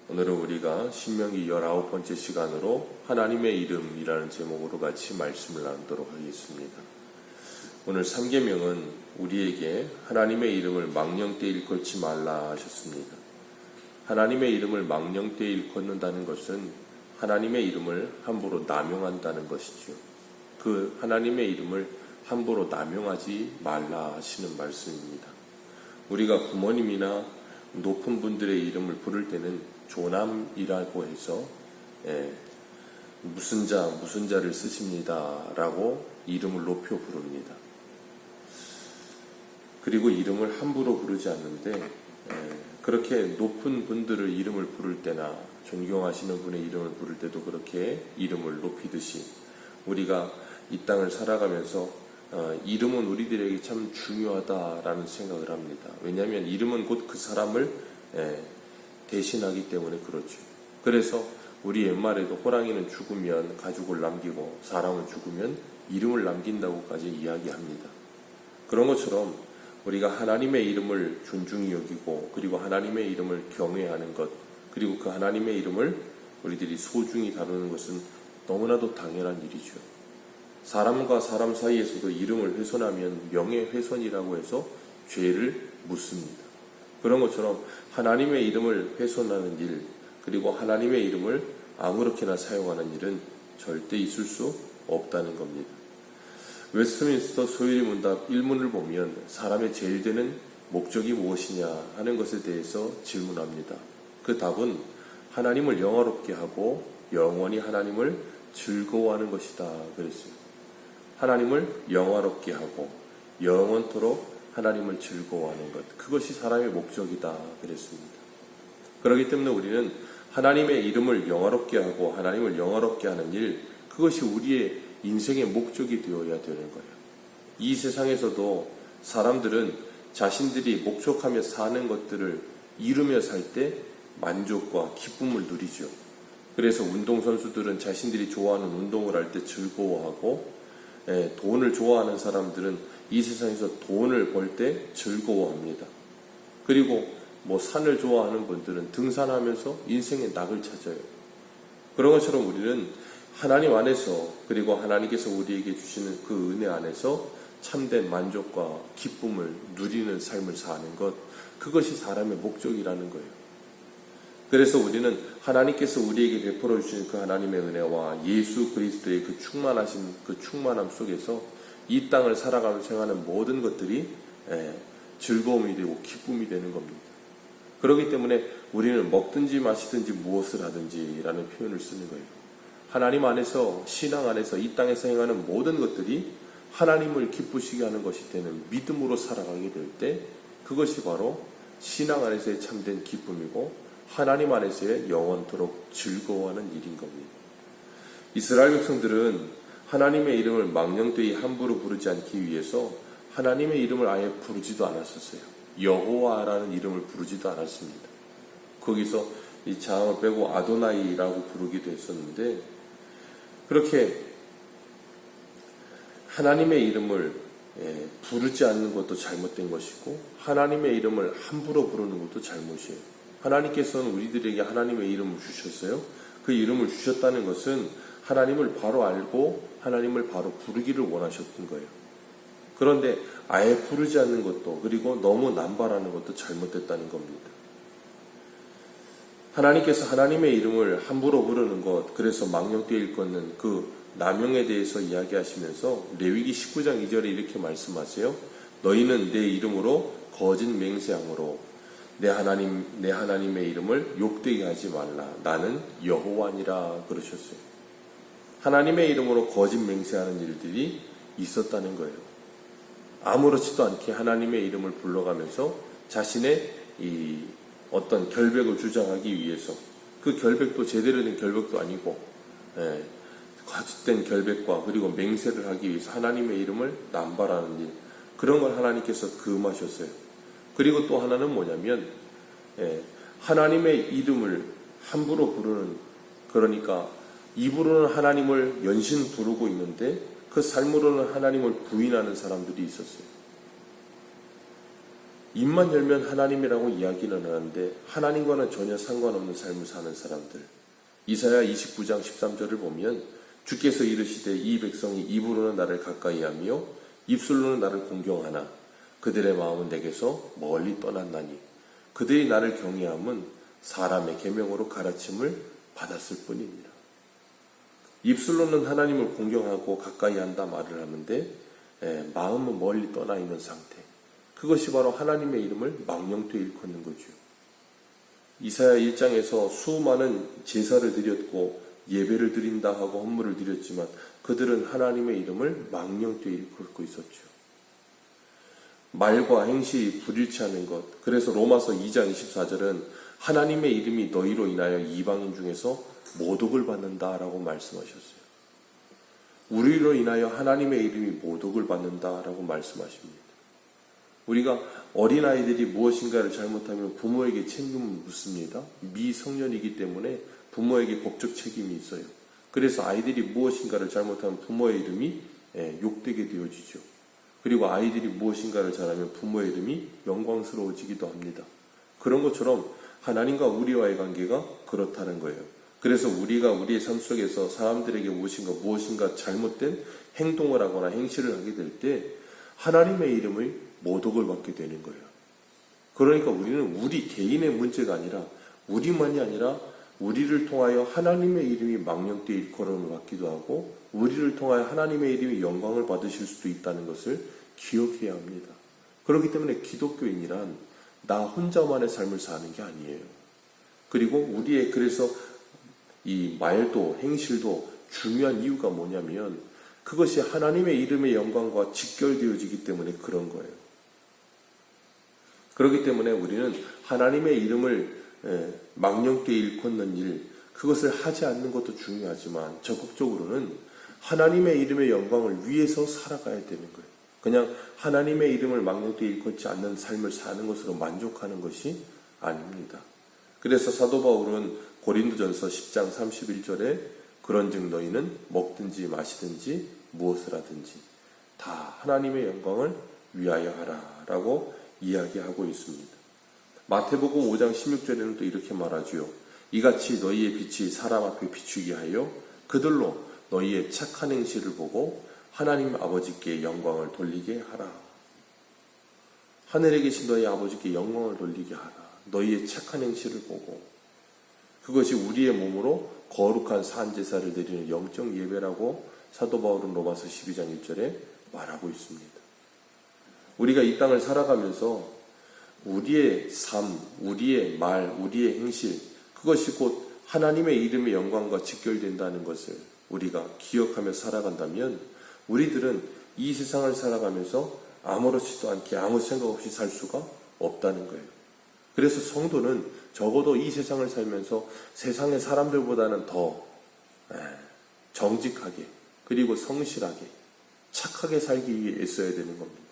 오늘은 우리가 신명기 19번째 시간으로 하나님의 이름이라는 제목으로 같이 말씀을 나누도록 하겠습니다. 오늘 3계명은 우리에게 하나님의 이름을 망령되이 일컫지 말라 하셨습니다. 하나님의 이름을 망령되이 일컫는다는 것은 하나님의 이름을 함부로 남용한다는 것이지요. 그 하나님의 이름을 함부로 남용하지 말라 하시는 말씀입니다. 우리가 부모님이나 높은 분들의 이름을 부를 때는 조남이라고 해서 무슨 자를 쓰십니다 라고 이름을 높여 부릅니다. 그리고 이름을 함부로 부르지 않는데 그렇게 높은 분들의 이름을 부를 때나 존경하시는 분의 이름을 부를 때도 그렇게 이름을 높이듯이 우리가 이 땅을 살아가면서 이름은 우리들에게 참 중요하다라는 생각을 합니다. 왜냐하면 이름은 곧 그 사람을 대신하기 때문에 그렇죠. 그래서 우리 옛말에도 호랑이는 죽으면 가죽을 남기고 사람은 죽으면 이름을 남긴다고까지 이야기합니다. 그런 것처럼 우리가 하나님의 이름을 존중히 여기고 그리고 하나님의 이름을 경외하는 것 그리고 그 하나님의 이름을 우리들이 소중히 다루는 것은 너무나도 당연한 일이죠. 사람과 사람 사이에서도 이름을 훼손하면 명예훼손이라고 해서 죄를 묻습니다. 그런 것처럼 하나님의 이름을 훼손하는 일 그리고 하나님의 이름을 아무렇게나 사용하는 일은 절대 있을 수 없다는 겁니다. 웨스트민스터 소유리 문답 1문을 보면 사람의 제일 되는 목적이 무엇이냐 하는 것에 대해서 질문합니다. 그 답은 하나님을 영화롭게 하고 영원히 하나님을 즐거워하는 것이다 그랬어요. 하나님을 영화롭게 하고 영원토록 하나님을 즐거워하는 것 그것이 사람의 목적이다 그랬습니다. 그렇기 때문에 우리는 하나님의 이름을 영화롭게 하고 하나님을 영화롭게 하는 일 그것이 우리의 인생의 목적이 되어야 되는 거예요. 이 세상에서도 사람들은 자신들이 목적하며 사는 것들을 이루며 살 때 만족과 기쁨을 누리죠. 그래서 운동선수들은 자신들이 좋아하는 운동을 할 때 즐거워하고 돈을 좋아하는 사람들은 이 세상에서 돈을 벌 때 즐거워합니다. 그리고 산을 좋아하는 분들은 등산하면서 인생의 낙을 찾아요. 그런 것처럼 우리는 하나님 안에서 그리고 하나님께서 우리에게 주시는 그 은혜 안에서 참된 만족과 기쁨을 누리는 삶을 사는 것 그것이 사람의 목적이라는 거예요. 그래서 우리는 하나님께서 우리에게 베풀어 주신 그 하나님의 은혜와 예수 그리스도의 그 충만하신 그 충만함 속에서 이 땅을 살아가면서 행하는 모든 것들이 즐거움이 되고 기쁨이 되는 겁니다. 그렇기 때문에 우리는 먹든지 마시든지 무엇을 하든지 라는 표현을 쓰는 거예요. 하나님 안에서 신앙 안에서 이 땅에서 행하는 모든 것들이 하나님을 기쁘시게 하는 것이 되는 믿음으로 살아가게 될 때 그것이 바로 신앙 안에서의 참된 기쁨이고 하나님 안에서의 영원토록 즐거워하는 일인 겁니다. 이스라엘 백성들은 하나님의 이름을 망령되이 함부로 부르지 않기 위해서 하나님의 이름을 아예 부르지도 않았었어요. 여호와라는 이름을 부르지도 않았습니다. 거기서 이 자음을 빼고 아도나이라고 부르기도 했었는데 그렇게 하나님의 이름을 부르지 않는 것도 잘못된 것이고 하나님의 이름을 함부로 부르는 것도 잘못이에요. 하나님께서는 우리들에게 하나님의 이름을 주셨어요. 그 이름을 주셨다는 것은 하나님을 바로 알고 하나님을 바로 부르기를 원하셨던 거예요. 그런데 아예 부르지 않는 것도 그리고 너무 남발하는 것도 잘못됐다는 겁니다. 하나님께서 하나님의 이름을 함부로 부르는 것 그래서 망령되이 일컫는 그 남용에 대해서 이야기하시면서 레위기 19장 2절에 이렇게 말씀하세요. 너희는 내 이름으로 거짓 맹세함으로 내 하나님의 이름을 욕되게 하지 말라. 나는 여호와니라 그러셨어요. 하나님의 이름으로 거짓 맹세하는 일들이 있었다는 거예요. 아무렇지도 않게 하나님의 이름을 불러가면서 자신의 이 어떤 결백을 주장하기 위해서 그 결백도 제대로 된 결백도 아니고 거짓된 결백과 그리고 맹세를 하기 위해서 하나님의 이름을 남발하는 일 그런 걸 하나님께서 금하셨어요. 그리고 또 하나는 뭐냐면 하나님의 이름을 함부로 부르는 그러니까 입으로는 하나님을 연신 부르고 있는데 그 삶으로는 하나님을 부인하는 사람들이 있었어요. 입만 열면 하나님이라고 이야기는 하는데 하나님과는 전혀 상관없는 삶을 사는 사람들. 이사야 29장 13절을 보면 주께서 이르시되 이 백성이 입으로는 나를 가까이하며 입술로는 나를 공경하나 그들의 마음은 내게서 멀리 떠났나니 그들이 나를 경외함은 사람의 계명으로 가르침을 받았을 뿐입니다. 입술로는 하나님을 공경하고 가까이한다 말을 하는데 마음은 멀리 떠나 있는 상태. 그것이 바로 하나님의 이름을 망령되이 일컫는 거죠. 이사야 1장에서 수많은 제사를 드렸고 예배를 드린다 하고 헌물을 드렸지만 그들은 하나님의 이름을 망령되이 일컫고 있었죠. 말과 행실이 불일치하는 것. 그래서 로마서 2장 24절은 하나님의 이름이 너희로 인하여 이방인 중에서 모독을 받는다라고 말씀하셨어요. 우리로 인하여 하나님의 이름이 모독을 받는다라고 말씀하십니다. 우리가 어린아이들이 무엇인가를 잘못하면 부모에게 책임을 묻습니다. 미성년이기 때문에 부모에게 법적 책임이 있어요. 그래서 아이들이 무엇인가를 잘못하면 부모의 이름이 욕되게 되어지죠. 그리고 아이들이 무엇인가를 잘하면 부모의 이름이 영광스러워지기도 합니다. 그런 것처럼 하나님과 우리와의 관계가 그렇다는 거예요. 그래서 우리가 우리의 삶 속에서 사람들에게 무엇인가 잘못된 행동을 하거나 행실을 하게 될 때 하나님의 이름의 모독을 받게 되는 거예요. 그러니까 우리는 우리 개인의 문제가 아니라 우리만이 아니라 우리를 통하여 하나님의 이름이 망령되이 일컬음을 받기도 하고 우리를 통하여 하나님의 이름이 영광을 받으실 수도 있다는 것을 기억해야 합니다. 그렇기 때문에 기독교인이란 나 혼자만의 삶을 사는 게 아니에요. 그리고 우리의 그래서 이 말도 행실도 중요한 이유가 뭐냐면 그것이 하나님의 이름의 영광과 직결되어지기 때문에 그런 거예요. 그렇기 때문에 우리는 하나님의 이름을 망령되이 일컫는 일, 그것을 하지 않는 것도 중요하지만 적극적으로는 하나님의 이름의 영광을 위해서 살아가야 되는 거예요. 그냥 하나님의 이름을 망령되이 일컫지 않는 삶을 사는 것으로 만족하는 것이 아닙니다. 그래서 사도 바울은 고린도전서 10장 31절에 그런즉 너희는 먹든지 마시든지 무엇을 하든지 다 하나님의 영광을 위하여 하라 라고 이야기하고 있습니다. 마태복음 5장 16절에는 또 이렇게 말하지요. 이같이 너희의 빛이 사람 앞에 비추게 하여 그들로 너희의 착한 행실을 보고 하나님 아버지께 영광을 돌리게 하라. 하늘에 계신 너희 아버지께 영광을 돌리게 하라. 너희의 착한 행실을 보고 그것이 우리의 몸으로 거룩한 산제사를 드리는 영적 예배라고 사도 바울은 로마서 12장 1절에 말하고 있습니다. 우리가 이 땅을 살아가면서 우리의 삶, 우리의 말, 우리의 행실 그것이 곧 하나님의 이름의 영광과 직결된다는 것을 우리가 기억하며 살아간다면 우리들은 이 세상을 살아가면서 아무렇지도 않게 아무 생각 없이 살 수가 없다는 거예요. 그래서 성도는 적어도 이 세상을 살면서 세상의 사람들보다는 더 정직하게 그리고 성실하게 착하게 살기 위해 애써야 되는 겁니다.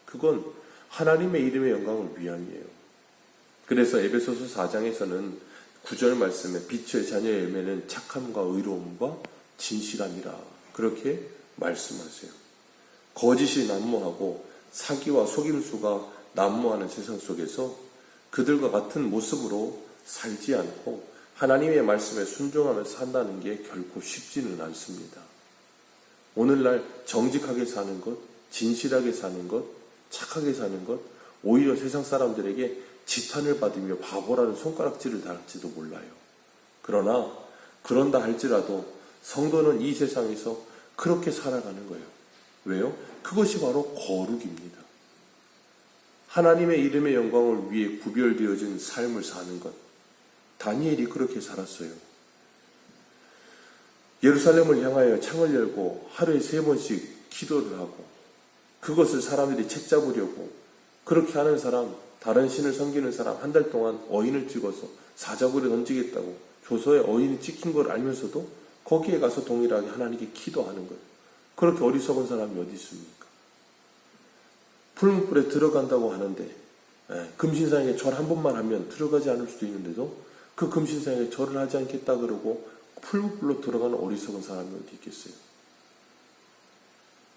그건 하나님의 이름의 영광을 위함이에요. 그래서 에베소서 4장에서는 9절 말씀에 빛의 자녀의 열매는 착함과 의로움과 진실함이라 그렇게 말씀하세요. 거짓이 난무하고 사기와 속임수가 난무하는 세상 속에서 그들과 같은 모습으로 살지 않고 하나님의 말씀에 순종하며 산다는 게 결코 쉽지는 않습니다. 오늘날 정직하게 사는 것, 진실하게 사는 것, 착하게 사는 것, 오히려 세상 사람들에게 지탄을 받으며 바보라는 손가락질을 당할지도 몰라요. 그러나 그런다 할지라도 성도는 이 세상에서 그렇게 살아가는 거예요. 왜요? 그것이 바로 거룩입니다. 하나님의 이름의 영광을 위해 구별되어진 삶을 사는 것. 다니엘이 그렇게 살았어요. 예루살렘을 향하여 창을 열고 하루에 3번씩 기도를 하고 그것을 사람들이 책잡으려고 그렇게 하는 사람, 다른 신을 섬기는 사람 한 달 동안 어인을 찍어서 사자굴에 던지겠다고 조서에 어인이 찍힌 걸 알면서도 거기에 가서 동일하게 하나님께 기도하는 거예요. 그렇게 어리석은 사람이 어디 있습니까? 풀무불에 들어간다고 하는데 금신상에 절 한 번만 하면 들어가지 않을 수도 있는데도 그 금신상에 절을 하지 않겠다 그러고 풀무불로 들어가는 어리석은 사람이 어디 있겠어요?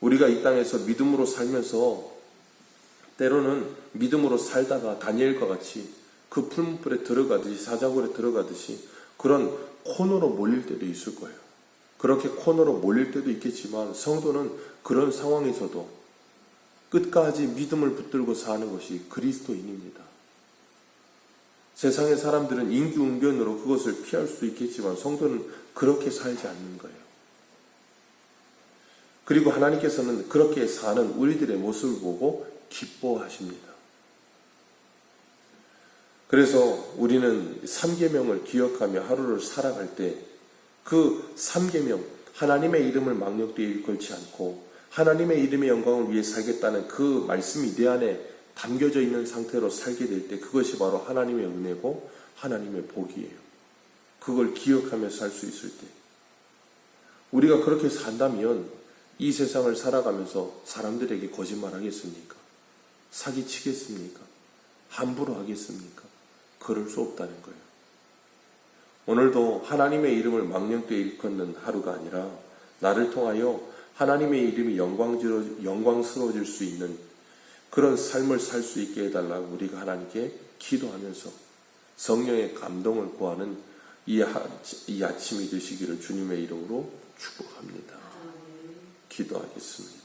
우리가 이 땅에서 믿음으로 살면서 때로는 믿음으로 살다가 다니엘과 같이 그 풀무불에 들어가듯이 사자굴에 들어가듯이 그런 코너로 몰릴 때도 있을 거예요. 그렇게 코너로 몰릴 때도 있겠지만 성도는 그런 상황에서도 끝까지 믿음을 붙들고 사는 것이 그리스도인입니다. 세상의 사람들은 인기응변으로 그것을 피할 수도 있겠지만 성도는 그렇게 살지 않는 거예요. 그리고 하나님께서는 그렇게 사는 우리들의 모습을 보고 기뻐하십니다. 그래서 우리는 3계명을 기억하며 하루를 살아갈 때 그 3계명, 하나님의 이름을 망령되이 일컬지 않고 하나님의 이름의 영광을 위해 살겠다는 그 말씀이 내 안에 담겨져 있는 상태로 살게 될 때 그것이 바로 하나님의 은혜고 하나님의 복이에요. 그걸 기억하며 살 수 있을 때 우리가 그렇게 산다면 이 세상을 살아가면서 사람들에게 거짓말하겠습니까? 사기치겠습니까? 함부로 하겠습니까? 그럴 수 없다는 거예요. 오늘도 하나님의 이름을 망령되이 일컫는 하루가 아니라 나를 통하여 하나님의 이름이 영광스러워질 수 있는 그런 삶을 살 수 있게 해달라고 우리가 하나님께 기도하면서 성령의 감동을 구하는 이 아침이 되시기를 주님의 이름으로 축복합니다. 기도하겠습니다.